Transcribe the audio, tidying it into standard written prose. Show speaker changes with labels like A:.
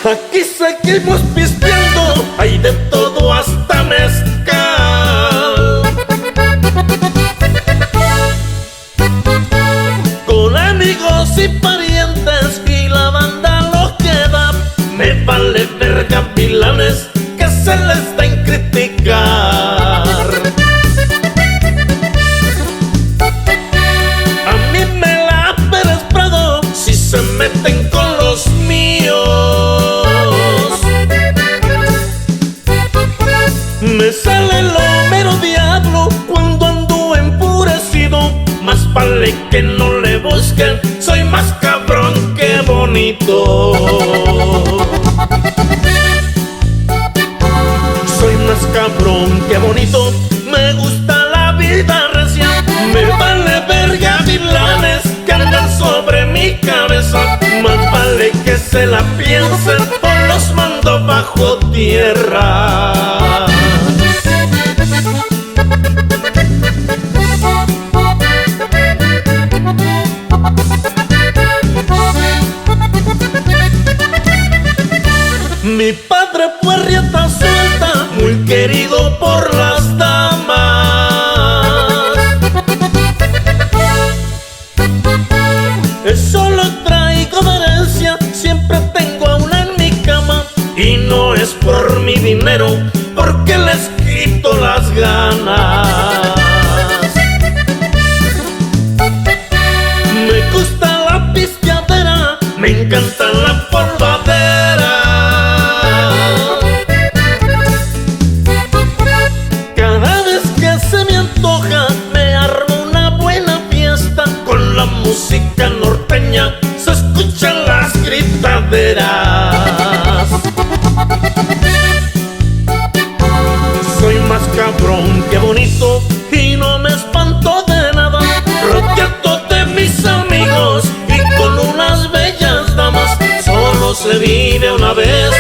A: Aquí seguimos pisteando, hay de todo hasta mezcal. Con amigos y parientes y la banda lo que da. Me vale verga pilanes que se les da en criticar. A mí me la Pérez Prado si se meten con los míos. Me sale lo mero diablo cuando ando enfurecido. Más vale que no le busquen, soy más cabrón que bonito. Soy más cabrón que bonito, me gusta la vida recia. Me vale verga vilanes que andan sobre mi cabeza. Más vale que se la piensen o los mando bajo tierra. Mi padre fue riata suelta, muy querido por las damas. Eso lo traigo de herencia, siempre tengo a una en mi cama. Y no es por mi dinero, porque les quito las ganas. Me gusta la pisteadera, me encanta la polvadera. Cada vez que se me antoja, me armo una buena fiesta. Con la música norteña se escuchan las gritaderas. Soy más cabrón que bonito y no me espanto de nada. Rodeado de mis amigos y con unas bellas damas. Solo se vive una vez,